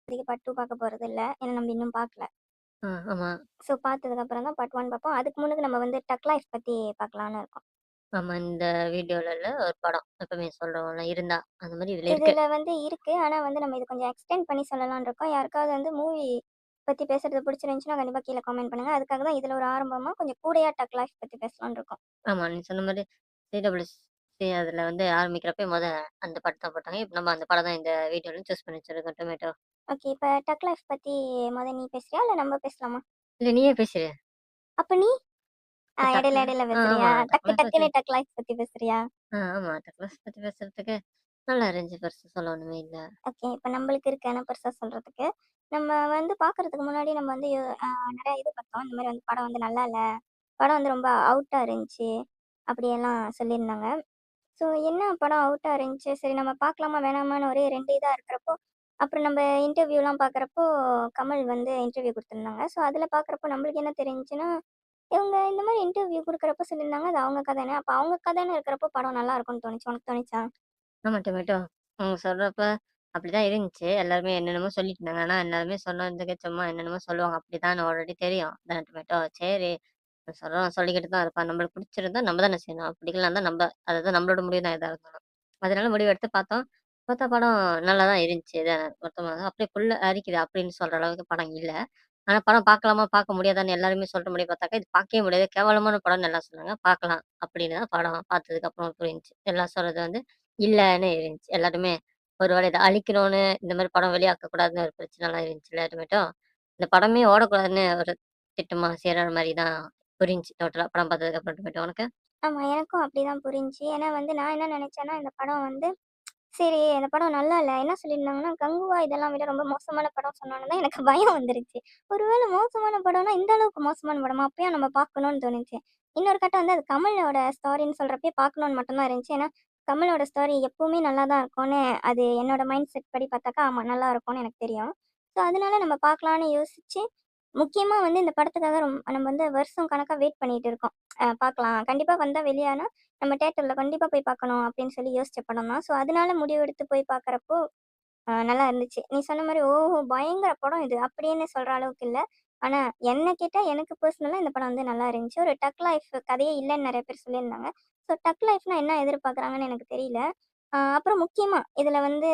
இப்போதைக்கு பார்ட் 2 பார்க்க போறதில்ல. ஏன்னா நம்ம இன்னும் பார்க்கல. ஆமா. ஸோ பார்த்ததுக்கப்புறம் தான் பார்ட் 1 பார்ப்போம். அதுக்கு முன்னுக்கு நம்ம வந்து டக் லைஃப் பத்தி பார்க்கலான்னு இருக்கோம். ஆமா. இந்த வீடியோலல ஒரு படம் எப்பவுமே சொல்றோம்ல, இருந்தா. அந்த மாரி இதுல இருக்கு. இதுல வந்து இருக்கு. ஆனா வந்து நம்ம இத கொஞ்சம் எக்ஸ்டெண்ட் பண்ணி சொல்லலாம்னு இருக்கோம். யாருக்காவது வந்து மூவி பத்தி பேசுறது பிடிச்சிருந்துச்சுன்னா கண்டிப்பா கீழ கமெண்ட் பண்ணுங்க. அதுக்காக தான் இதுல ஒரு ஆரம்பமா கொஞ்சம் கூடயா டக் லைஃப் பத்தி பேசலாம்னு இருக்கோம். ஆமா. நீங்க சொன்ன மாரி CWC அதுல வந்து ஆரம்பிக்கிறப்பயே அந்த படத்த தான் போட்டாங்க. இப்ப நம்ம அந்த படம் தான் இந்த வீடியோல சூஸ் பண்ணி வச்சிருக்கோம். டொமேட்டோ. ஓகே. இப்ப டக் லைஃப் பத்தி நீ பேசுறியா? இல்ல நம்ம பேசலாமா? இல்ல நீயே பேசுறியா? அப்ப நீ? டக்ல இடையில இடையில பேசுறியா? ஆமா. டக்கு டக்ளஸ் பத்தி டக்குன்னு டக் லைஃப் பத்தி பேசுறியா? ஆமா. டக்ளஸ் பத்தி பேசுறதுக்கு நல்லா இருந்துச்சு. பெருசா சொல்ல ஒண்ணுமே இல்ல. ஓகே. இப்ப நம்மளுக்கு இருக்கு ஆனா பெருசா சொல்றதுக்கு. நம்ம வந்து பார்க்கறதுக்கு முன்னாடி நம்ம வந்து நெறைய இது பார்த்தோம். இந்த மாரி வந்து படம் வந்து நல்லா இல்ல. படம் வந்து ரொம்ப அவுட்டா இருந்துச்சு. அப்படியெல்லாம் சொல்லியிருந்தாங்க. ஸோ என்ன படம் அவுட்டா இருந்துச்சு. சரி நம்ம பார்க்கலாமா வேணாமான்னு ஒரே 2 இதா இருக்கிறப்போ, அப்புறம் நம்ம இன்டர்வியூலாம் பார்க்குறப்போ, கமல் வந்து இன்டர்வியூ குடுத்துருந்தாங்க. ஸோ அதில பார்க்குறப்போ நம்மளுக்கு என்ன தெரிஞ்சுச்சுன்னா, இவங்க இந்த மாரி இன்டர்வியூ குடுக்குறப்போ சொல்லியிருந்தாங்க, அது அவங்க கதைன்னு. அப்ப அவங்க கதைன்னு இருக்கிறப்போ படம் நல்லா இருக்கும்னு தோணுச்சு. உனக்கு தோணுச்சா? ஆமா டொமேட்டோ. அவங்க சொல்றப்ப அப்படிதான் இருந்துச்சு. எல்லாருமே என்னென்னமோ சொல்லிட்டு இருந்தாங்க. ஆனா எல்லாருமே சொன்னதுக்கு சும்மா என்னென்னமோ சொல்லுவாங்க. அப்படிதான் ஆல்ரெடி தெரியும். அதானே டொமேட்டோ. சரி சொல்றோம் சொல்லிக்கிட்டு தான் இருப்பான். நம்மளுக்கு பிடிச்சிருந்தா நம்ம தானே செய்யணும். பிடிக்கலன்னா நம்ம அதுதான் நம்மளோட முடிவு தான் எதா இருந்தாலும். அதனால முடிவு எடுத்து பார்த்தோம். பார்த்தா படம் நல்லா தான் இருந்துச்சு. மொத்தமா அப்படியே ஃபுல்லா அரிக்குது அப்படின்னு சொல்ற அளவுக்கு படம் இல்ல. ஆனா படம் பார்க்கலாமா, பார்க்க முடியாதான்னு எல்லாருமே சொல்ற முடிய பார்த்தாக்கா, இது பார்க்கவே முடியாது. கேவலமான படம்னு எல்லாம் சொன்னாங்க. பார்க்கலாம் அப்படின்னு தான் படம் பார்த்ததுக்கு அப்புறம் புரிஞ்சுச்சு. எல்லாம் சொல்றது வந்து இல்லன்னு இருந்துச்சு. எல்லாருமே ஒரு வேளை இத அழிக்கணும்னு இந்த மாரி படம் வெளியாக்கக்கூடாதுன்னு ஒரு பிரச்சனைலாம் இருந்துச்சுல்ல டொமேட்டோ. இந்த படமே ஓடக்கூடாதுன்னு ஒரு திட்டமா செய்ற மாரி தான் புரிஞ்சுச்சு டோட்டலா படம் பார்த்ததுக்கு அப்புறம் டொமேட்டோ. உனக்கு? ஆமா. எனக்கும் அப்படிதான் புரிஞ்சுச்சு. ஏன்னா வந்து நான் என்ன நெனச்சேன்னா, இந்த படம் வந்து சரி அந்த படம் நல்லா இல்ல. என்ன சொல்லியிருந்தாங்கன்னா, கங்குவா இதெல்லாம் விட ரொம்ப மோசமான படம் சொன்னோனே தான் எனக்கு பயம் வந்துருச்சு. ஒருவேள மோசமான படம்னா, இந்த அளவுக்கு மோசமான படமா? அப்ப ஏன் நம்ம பார்க்கணும்னு தோணுச்சு. இன்னொரு கட்டம் வந்து அது கமலோட ஸ்டோரின்னு சொல்றப்பயே பார்க்கணும்னு மட்டும் தான் இருந்துச்சு. ஏன்னா, கமலோட ஸ்டோரி எப்பவுமே நல்லா தான் இருக்கும்னு அது என்னோட மைண்ட் செட் படி பார்த்தாக்கா, ஆமா நல்லா இருக்கும்னு எனக்கு தெரியும். ஸோ, அதனால நம்ம பார்க்கலான்னு யோசிச்சு, முக்கியமா வந்து இந்த படத்துக்காக நம்ம வந்து வருஷம் கணக்கா வெயிட் பண்ணிட்டு இருக்கோம். பார்க்கலாம். கண்டிப்பா வந்தா வெளியானா நம்ம தியேட்டர்ல கண்டிப்பா போய் பார்க்கணும் அப்படின்னு சொல்லி யோசிச்ச படம் தான். ஸோ, அதனால முடிவெடுத்து போய் பார்க்குறப்போ நல்லா இருந்துச்சு. நீ சொன்ன மாரி ஓஹோ! பயங்கர படம் இது அப்படின்னு சொல்ற அளவுக்கு இல்ல. ஆனா என்ன கேட்டா எனக்கு பர்சனலா இந்த படம் வந்து நல்லா இருந்துச்சு. ஒரு டக் லைஃப் கதையே இல்லன்னு நெறைய பேர் சொல்லியிருந்தாங்க. ஸோ, டக் லைஃப்னா என்ன எதிர்பார்க்குறாங்கன்னு எனக்கு தெரியல. அப்புறம் முக்கியமா இதுல வந்து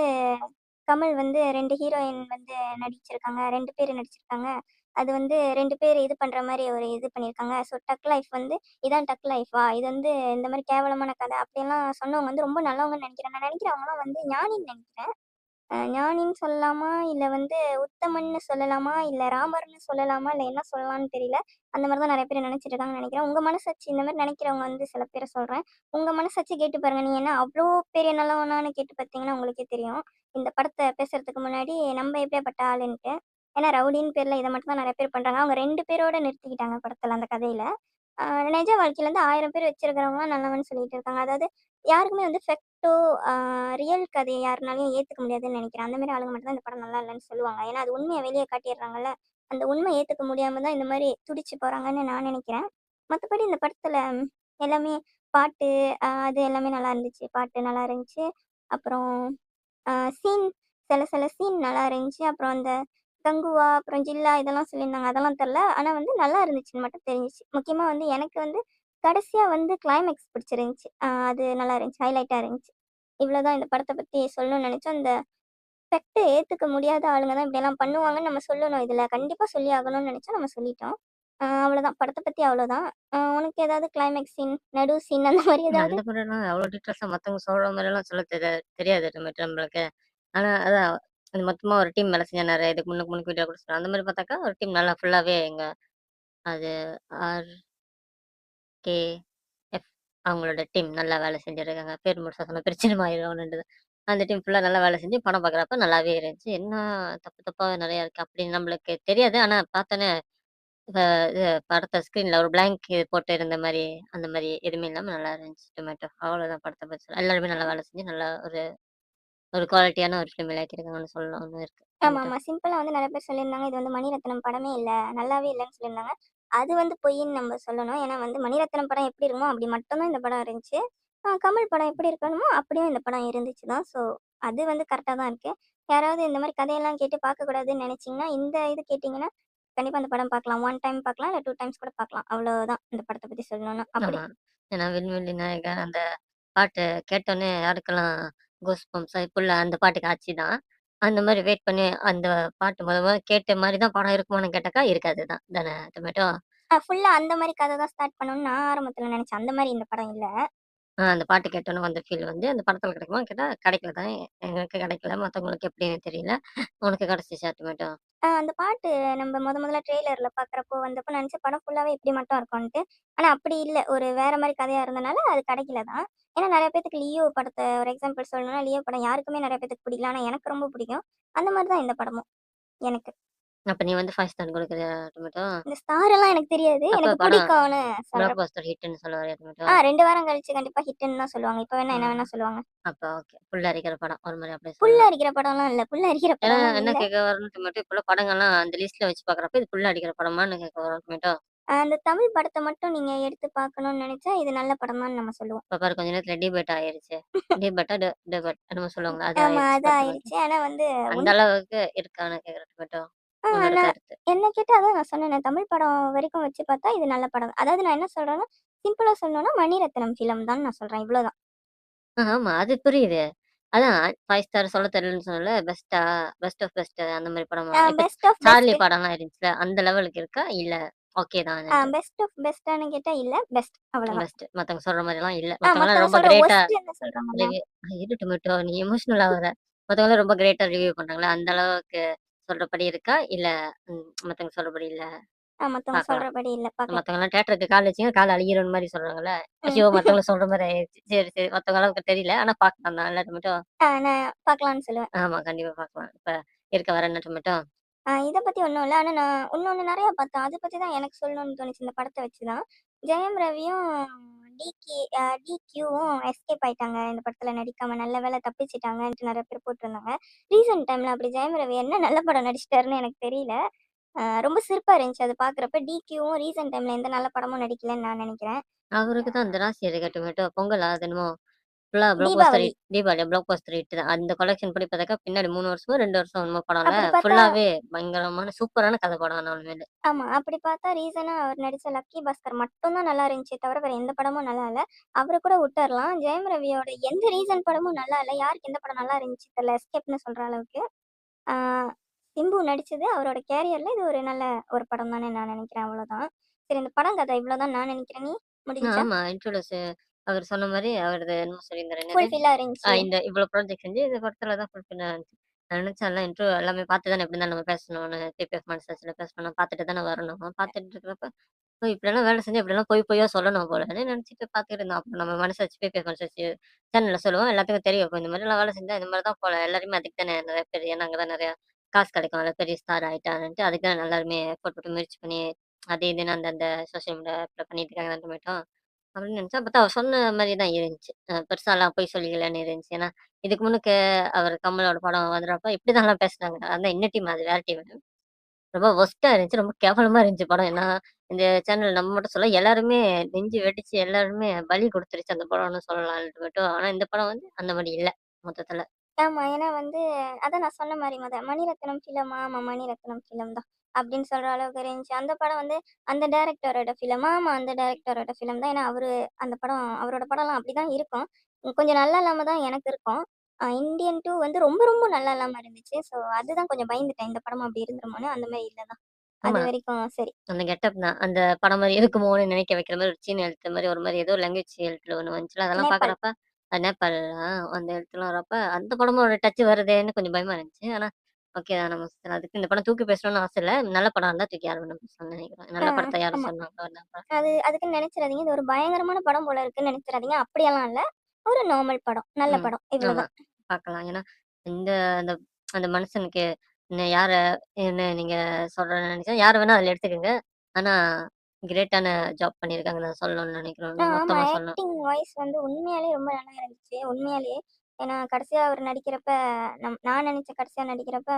கமல் வந்து 2 ஹீரோயின் வந்து நடிச்சிருக்காங்க. 2 பேரு நடிச்சிருக்காங்க. அது வந்து 2 பேர் இது பண்ற மாரி ஒரு இது பண்ணியிருக்காங்க. ஸோ, டக் லைஃப் வந்து இதான் டக் லைஃபா? இது வந்து இந்த மாரி கேவலமான கதை அப்படியெல்லாம் சொன்னவங்க வந்து ரொம்ப நல்லவங்கன்னு நெனைக்கிறேன். நான் நெனைக்கிறேன் அவங்கலாம் வந்து ஞானின்னு நெனைக்கிறேன். ஞானின்னு சொல்லலாமா? இல்ல வந்து உத்தமன்னு சொல்லலாமா? இல்ல ராமர்ன்னு சொல்லலாமா? இல்ல என்ன சொல்லலாம்னு தெரியல. அந்த மாரி தான் நெறைய பேர் நெனைச்சிட்டு இருக்காங்கன்னு நெனைக்கிறேன். உங்க மனசாட்சி இந்த மாரி நெனைக்கிறவங்க வந்து சில பேர சொல்றேன். உங்க மனசாட்சி கேட்டு பாருங்க. நீ என்ன அவ்ளோ பெரிய நல்லவனான்னு கேட்டு பார்த்தீங்கன்னா, உங்களுக்கே தெரியும். இந்த படத்த பேசுறதுக்கு முன்னாடி நம்ம எப்படியாப்பட்ட ஆளுன்ட்டு. ஏன்னா ரவுடின்னு பேர்ல இத மட்டும் தான் நெறைய பேர் பண்றாங்க. அவங்க 2 பேரோட நிறுத்திக்கிட்டாங்க படத்துல அந்த கதையில. அ நிஜ வாழ்க்கையில வந்து 1000 பேர் வச்சிருக்கிறவங்கலாம் நல்லவன்னு சொல்லிட்டு இருக்காங்க. அதாவது யாருக்குமே வந்து ஃபெக்ட்டோ ஆ ரியல் கதைய யாருனாலயும் ஏத்துக்க முடியாதுன்னு நெனைக்கிறேன். அந்த மாரி ஆளுங்க மட்டும் தான் இந்த படம் நல்லா இல்லன்னு சொல்லுவாங்க. ஏன்னா, அது உண்மைய வெளிய காட்டிர்றாங்கல்ல. அந்த உண்மை ஏத்துக்க முடியாம தான் இந்த மாரி துடிச்சு போறாங்கன்னு நான் நெனைக்கிறேன். மத்தபடி இந்த படத்துல எல்லாமே பாட்டு அது எல்லாமே நல்லா இருந்துச்சு. பாட்டு நல்லா இருந்துச்சு. அப்புறம் அ சீன் சில சில சீன் நல்லா இருந்துச்சு. அப்புறம் அந்த கங்குவா, அப்புறம் ஜில்லா இதெல்லாம் சொல்லியிருந்தாங்க. அதெல்லாம் தெர்ல. ஆனா வந்து நல்லா இருந்துச்சுன்னு மட்டும் தெரிஞ்சுச்சு. முக்கியமா வந்து எனக்கு வந்து கடைசியா வந்து கிளைமேக்ஸ் பிடிச்சிருந்துச்சு. அது நல்லா இருந்துச்சு. ஹைலைட்டா இருந்துச்சு. இவ்வளோதான் இந்த படத்த பத்தி சொல்லணும்னு நெனச்சோம். இந்த பெட்ட ஏத்துக்க முடியாத ஆளுங்க தான் இப்படியெல்லாம் பண்ணுவாங்கன்னு நம்ம சொல்லணும். இதுல கண்டிப்பா சொல்லி ஆகணும்னு நெனச்சோம். நம்ம சொல்லிட்டோம். அவ்வளோதான். படத்த பத்தி அவ்வளோதான். உனக்கு ஏதாவது கிளைமேக்ஸ் சீன், நடு சீன் அந்த மாரி ஏதாவது? அந்த படம்லாம் அவ்வளோ டீட்டெயில்ஸா மத்தவங்க சொல்ற மாரிலாம் சொல்ல தெரியாது நம்மளுக்கு. ஆனா அதான் அது மொத்தமா ஒரு டீம் வேலை செஞ்சா நெறைய இதுக்கு முன்னுக்கு வீடியோ கூட சொன்னேன். அந்த மாரி பார்த்தாக்கா ஒரு டீம் நல்லா ஃபுல்லாவே அது ஆர்கேஎஃப் அவங்களோட டீம் நல்லா வேலை செஞ்சிருக்காங்க. பேர் முழுசா சொன்னா பிரச்சனை ஆயிரும்ன்னுது. அந்த டீம் ஃபுல்லா நல்லா வேலை செஞ்சு படம் பார்க்குறப்ப நல்லாவே இருந்துச்சு. என்ன தப்பு தப்பா நெறையா இருக்கு அப்படின்னு நம்மளுக்கு தெரியாது. ஆனா பார்த்தோனே இப்ப இது படத்த ஸ்க்ரீன்ல ஒரு பிளாங்க் போட்டு இருந்த மாரி, அந்த மாரி எதுவுமே இல்லாம நல்லா இருந்துச்சு டொமேட்டோ. அவ்வளோதான் படத்த பத்தி சொல்ல. எல்லாருமே நல்லா வேலை செஞ்சு, நல்லா ஒரு ஒரு குவாலிட்டியான ஒரு ஃபிலிம் விளையாக்கியிருக்காங்கன்னு சொல்லலாம்னு இருக்கு டொமேட்டோ. ஆமாமா. சிம்பிளா வந்து நெறைய பேர் சொல்லியிருந்தாங்க. இது வந்து மணிரத்னம் படமே இல்ல. நல்லாவே இல்லன்னு சொல்லியிருந்தாங்க. அது வந்து பொய்ன்னு நம்ம சொல்லணும். ஏன்னா வந்து மணிரத்னம் படம் எப்படி இருக்குமோ, அப்படி மட்டும் தான் இந்த படம் இருந்துச்சு. கமல் படம் எப்படி இருக்கணுமோ, அப்படியும் இந்த படம் இருந்துச்சு தான். ஸோ அது வந்து கரெக்ட்டா தான் இருக்கு. யாராவது இந்த மாரி கதையெல்லாம் கேட்டு பார்க்கக்கூடாதுன்னு நெனச்சீங்கன்னா, இந்த இது கேட்டீங்கன்னா, கண்டிப்பா அந்த படம் பார்க்கலாம். 1 டைம் பார்க்கலாம். இல்ல 2 டைம்ஸ் கூட பார்க்கலாம். அவ்வளோதான் இந்த படத்த பத்தி சொல்லணும்னா. அப்படி. ஆமா. ஏன்னா விண்வெளி நாயகன் அந்த பாட்டு கேட்டோனே யாருக்கெல்லாம் கூஸ் பம்ப்ஸ் ஆயி ஃபுல்லா அந்த பாட்டுக்கு ஆச்சு தான். அந்த மாரி வெயிட் பண்ணி அந்த பாட்டு மொத கேட்ட மாரி தான் படம் இருக்குமான்னு கேட்டாக்கா, இருக்காது தான். தானே டொமேட்டோ? ஃபுல்லா அந்த மாரி கத தான் ஸ்டார்ட் பண்ணணும்னு நான் ஆரம்பத்துல நெனச்சேன். அந்த மாரி இந்த படம் இல்ல. அந்த பாட்டு கேட்டோனே வந்த ஃபீல் வந்து அந்த படத்துல கிடைக்குமான்னு கேட்டா, கிடைக்கல தான். எங்களுக்கு கிடைக்கல. மத்தவங்களுக்கு எப்படின்னு தெரியல. உனக்கு கிடைச்சுச்சா டொமேட்டோ? அந்த பாட்டு நம்ம மொதல்ல ட்ரெய்லர்ல பார்க்குறப்போ வந்தப்போ நெனச்சேன் படம் ஃபுல்லாவே இப்படி மட்டும் இருக்கும்ன்ட்டு. ஆனா அப்படி இல்ல. ஒரு வேற மாரி கதையா இருந்தனால அது கெடைக்கல தான். ஏன்னா நெறைய பேத்துக்கு லியோ படத்த ஒரு எக்ஸாம்பிள் சொல்லணும்னா, லியோ படம் யாருக்குமே நெறைய பேத்துக்கு பிடிக்கல. ஆனா எனக்கு ரொம்ப பிடிக்கும். அந்த மாரி தான் இந்த படமும் எனக்கு. அப்ப நீ வந்து 5 ஸ்டார் குடுக்குறியா டொமேட்டோ? இந்த ஸ்டார் எல்லாம் எனக்கு தெரியாது. அப்ப எனக்கு படம் பிடிக்கும்னு பிளாக் சொல்றேன். பஸ்டர் ஹிட்ன்னு சொல்ல வரியா டொமேட்டோ? 2 வாரம் கழிச்சு கண்டிப்பா ஹிட்டுன்னு தான் சொல்லுவாங்க. இப்ப வேணா ஆ. என்ன வேணா சொல்லுவாங்க. அப்ப ஓகே. புல் அரிக்கிற படம். ஒரு மாரி அப்படியே புல்ல சொல்லலாம். அரிக்கிற படம்லாம் இல்ல. புல்ல அரிக்கிற ஏன்னா படம்லாம் என்ன இல்ல. கேட்க வரணும்ட்டு மட்டும் இப்போலாம் படங்கள்லாம் அந்த லிஸ்ட்ல வச்சு பார்க்குறப்ப, இது புல் அடிக்கிற படமான்னு கேட்க வரும் டொமேட்டோ. அந்த தமிழ் படத்த மட்டும் நீங்க எடுத்து பார்க்கணும்னு நெனச்சா, இது நல்ல படம் தான் நம்ம சொல்லுவோம். இப்ப பாரு கொஞ்ச நேரத்துல டிபேட் ஆயிருச்சு. டிபேட்டா டெபேட் என்னமோ சொல்லுவாங்கல்ல, அது ஆமா. ஆயிருச்சு அது பாத்துக்கோங்க. ஆயிருச்சு. ஆனா வந்து அந்த உன் அளவுக்கு இருக்கான்னு கேட்குறேன் டொமேட்டோ. உன்னோட நான் கருத்து. என்ன கேட்டா அதான் நான் சொன்னேனே, தமிழ் படம் வரைக்கும் வச்சு பார்த்தா இது நல்ல படம். அதாவது நான் என்ன சொல்றேன்னா, சிம்பிளா சொல்லணும்னா மணிரத்னம் ஃபிலிம் தான்னு நான் சொல்றேன். இவ்வளோதான். ஆமா அது புரியுது. அதான் 5 ஸ்டார் சொல்ல தெரியலன்னு சொன்னேன்ல. பெஸ்ட் ஆஃப் பெஸ்ட் அந்த மாரி படமா? இப்ப பெஸ்ட் ஆஃப் சார்லி பெஸ்ட். படம்லாம் இருந்துச்சுல்ல, அந்த லெவலுக்கு இருக்கா? இல்ல ஓகே தான்ட்டு. பெஸ்ட் ஆஃப் பெஸ்ட்டான்னு கேட்டா இல்ல. பெஸ்ட் அவ்வளோதான். பெஸ்ட். மத்தவங்க சொல்ற மாரிலாம் இல்ல. மத்தவங்கலாம் மத்தவங்க ரொம்ப சொல்ற கிரேட்டா வொர்ஸ்ட்டுன்னு சொல்றாங்கல்ல. ரிவ்யூ இரு டொமேட்டோ நீ எமோஷனல் ஆவுற. மத்தவங்கலாம் ரொம்ப கிரேட்டா ரிவ்யூ பண்றாங்கல்ல, அந்த அளவுக்கு சொல்றபடி இருக்கா? இல்ல மத்தவங்க சொல்றபடி இல்ல மத்தவங்க பார்க்கலாம். சொல்றபடி இல்ல. பார்க்கலாம். மத்தவங்கலாம் தியேட்டருக்கு கால் வச்சீங்க, கால் அழுகிரும்ன்னு மாரி சொல்றாங்கல்ல. ம். ஐயோ! மத்தவங்க சொல்ற மாரி ஆயிருச்சு. சரி, சரி. மத்தவங்க அளவுக்கு தெரியல. ஆனா பார்க்கலாம் தான் இல்ல டொமேட்டோ? நான் பார்க்கலான்னு சொல்லுவேன். ஆமா, கண்டிப்பா பார்க்கலாம். இப்ப இருக்க வேற என்ன டொமேட்டோ? இத பத்தி ஒண்ணும் இல்ல. ஆனா நான் இன்னொன்னு நெறைய பார்த்தேன். அத பத்தி தான் எனக்கு சொல்லணும்னு தோணுச்சு இந்த படத்த வச்சு தான். ஜெயம் ரவியும் டிக்யூவும் எஸ்கேப் ஆயிட்டாங்க. இந்த படத்துல நடிக்காம. நல்ல வேளை தப்பிச்சுட்டாங்கன்ட்டு நெறைய பேர் போட்டிருந்தாங்க. ரீசென்ட் டைம்ல அப்படி ஜெயம் ரவி என்ன நல்ல படம் நடிச்சிட்டாருன்னு எனக்கு தெரியல. ரொம்ப சிரிப்பா இருந்துச்சு அத பார்க்குறப்ப. டிக்யூவும் ரீசென்ட் டைம்ல எந்த நல்ல படமும் நடிக்கலன்னு நான் நெனைக்கிறேன். அவருக்கு தான் அந்த ராசி இருக்கே டொமேட்டோ. பொங்கலா? அது என்னமோ ஃபுல்லா பிளாக் பஸ்டர் தீபாவளி. ஹிட். தீபாவளியா? பிளாக் பஸ்டர் ஹிட் தான். அந்த கலெக்ஷன் படி பார்த்தாக்கா, பின்னாடி 3 வருஷமோ, 2 வருஷம் என்னமோ படம்ல. அப்படி பார்த்தா ஃபுல்லாவே பயங்கரமான சூப்பரான கதை படம் ஆனா உண்மையிலே. ஆமா. அப்படி பார்த்தா ரீசனா அவர் நடிச்ச லக்கி பாஸ்கர் மட்டும் தான் நல்லா இருந்துச்சே தவிர, வேற எந்த படமும் நல்லா இல்ல. அவர கூட விட்டர்லாம். ஜெயம் ரவியோட எந்த ரீசன் படமும் நல்லா இல்ல. யாருக்கு எந்த படம் நல்லா இருந்துச்சு தெரியல. எஸ்கேப்ன்னு சொல்ற அளவுக்கு. ஆ சிம்பு நடிச்சது அவரோட கேரியர்ல இது ஒரு நல்ல ஒரு படம் தானே நான் நெனைக்கிறேன். அவ்வளோதான். சரி இந்த படம் கதை இவ்வளோதான் நான் நெனைக்கிறேன். நீ? முடிஞ்சுச்சா? ஆமா. இன்ட்ரோடூஸ் அவர் சொன்ன மாரி அவரது என்னமோ சொல்லியிருந்தாரு. என்னது? ஃபுல்ஃபில்லா இருந்துச்சு. இந்த இவ்வளோ ப்ராஜெக்ட் செஞ்சு இந்த படத்துல தான் ஃபுல்ஃபில் ஆச்சு. நான் நினைச்சேன் எல்லாம் இன்ட்ரோ எல்லாமே பார்த்து தானே எப்படி இருந்தாலும் நம்ம பேசணும்னு பிபிஎஃப் மனசாட்சியில பேசணும். பார்த்துட்டு தானே வரணும். பார்த்துட்டு இருக்கிறப்ப, ஓ! இப்படியெல்லாம் வேலை செஞ்சா இப்படியெல்லாம் பொய் பொய்யா சொல்லணும் போலன்னு நினைச்சுட்டு பார்த்துட்டு இருந்தோம். அப்புறம் நம்ம மனசாட்சி பிபிஎஃப் மனசாட்சி சேனல்ல சொல்லுவோம். எல்லாத்துக்கும் தெரியும். இப்போ இந்த மாதிரிலாம் வேலை செஞ்சா இந்த மாரி தான் போல. எல்லாருமே அதுக்கு தானே நெறைய பேர் ஏன்னா அங்க தான் நெறையா காசு கிடைக்கும். அதில பெரிய ஸ்டார் ஆயிட்டான்னுட்டு அதுக்கு தான் எல்லாருமே எஃபோர்ட் போட்டு முயற்சி பண்ணி அது இதுன்னு அந்தந்த சோசியல் மீடியால பண்ணிட்டு இருக்காங்க. அப்படின்னு நினைச்சேன். பார்த்தா அவர் சொன்ன மாரி தான் இருந்துச்சு. பெருசாலாம் பொய் சொல்லிக்கலன்னு இருந்துச்சு. ஏன்னா, இதுக்கு முன்னுக்கு அவர் கமலோட படம் வந்தப்ப இப்படிதான்லாம் பேசுனாங்க. அதான் இந்த டீம் அது வேற டீமு. ரொம்ப வொர்ஸ்ட்டா இருந்துச்சு. ரொம்ப கேவலமா இருந்துச்சு படம். ஏன்னா, இந்த சேனல் நம்ம மட்டும் சொல்ல எல்லாருமே நெஞ்சு வெடிச்சு எல்லாருமே பலி குடுத்துருச்சு அந்த படம்னு சொல்லலாம்ன்ட்டு மட்டும். ஆனா இந்த படம் வந்து அந்த மாரி இல்ல மொத்தத்துல. ஆமா. ஏன்னா வந்து அதான் நான் சொன்ன மாரி மணிரத்னம் ஃபிலிம் ஆமா மணிரத்னம் ஃபிலிம் தான். அப்படின்னு சொல்ற அளவுக்கு இருந்துச்சு. அந்த படம் வந்து அந்த டைரக்டரோட ஃபிலிம். ஆமா அந்த டைரக்டரோட ஃபிலிம் தான். ஏன்னா அந்த படம் அவரோட படம்லாம் அப்படிதான் இருக்கும். கொஞ்சம் நல்லா இல்லாம தான் எனக்கு இருக்கும். இந்தியன் 2 வந்து ரொம்ப ரொம்ப நல்லா இல்லாம இருந்துச்சு. ஸோ அதுதான் கொஞ்சம் பயந்துட்டேன். இந்த படமும் அப்படி இருந்துருமோன்னு. அந்த மாரி இல்ல தான். ஆமா. அதுவரைக்கும் சரி. அந்த கெட்டப் தான். அந்த படம் மாரி இருக்குமோன்னு நினைக்க வைக்கிற மாரி ஒரு சீன எழுத்து மாரி ஒரு மாரி ஏதோ லாங்குவேஜ் எழுத்துல ஒண்ணு வந்துச்சுல்ல. அதெல்லாம் நேபாள். பார்க்குறப்ப நேபாள் அந்த எழுத்துலாம் வரப்ப, அந்த படமும் ஒரு டச் வருதேன்னு கொஞ்சம் பயமா இருந்துச்சு. ஆனா, ஓகே தான் நம்ம அதுக்கு இந்த படம் தூக்கி பேசணும்னு ஆசை இல்ல. நல்ல படம் இருந்தா தூக்கி யாரும் நம்ம பேசணும்னு நெனைக்கிறேன். ஆ நல்ல படத்த யாரும் ஆமா. சொன்னாங்களோ அந்த படம். அதுக்குன்னு நெனைச்சிராதீங்க. இது ஒரு பயங்கரமான படம் போல இருக்குன்னு நெனைச்சிராதீங்க. அப்படியெல்லாம் இல்ல. ஒரு நார்மல் படம். நல்ல ம். படம். ஆமா. இவ்வளோதான். பார்க்கலாம். ஏன்னா, இந்த அந்த அந்த மனுஷனுக்கு யார என்ன நீங்க சொல்றேன்னு நெனைச்சா, யார வேணா அதுல எடுத்துக்கங்க. ஆனா, கிரேட்டான ஜாப் பண்ணியிருக்காங்கன்னு தான் சொல்லணும்னு நெனைக்கிறோம். ஆமா. மொத்தமா சொல்லணும். ஆக்டிங் வாய்ஸ் வந்து உண்மையாலேயே ரொம்ப நல்லா இருந்துச்சு. உண்மையாலேயே. ஏன்னா கடைசியா அவர் நடிக்கிறப்ப, நான் நெனச்சேன் கடைசியா நடிக்கிறப்ப,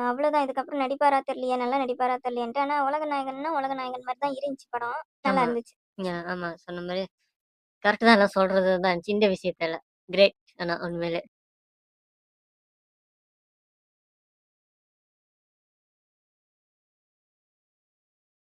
அவ்வளோதான் இதுக்கப்புறம் நடிப்பாரா தெரியலையே, நல்லா நடிப்பாரா தெரியலையேன்ட்டு. ஆனா உலக நாயகன்னா, உலக நாயகன் மாரி தான் இருந்துச்சு படம். நல்லா ஆமா. இருந்துச்சு. ஆமா. சொன்ன மாரி கரெக்ட் தான் எல்லாம் சொல்றது தான் இருந்துச்சு. இந்த விஷயத்துல. கிரேட் ஆனா உண்மையிலே.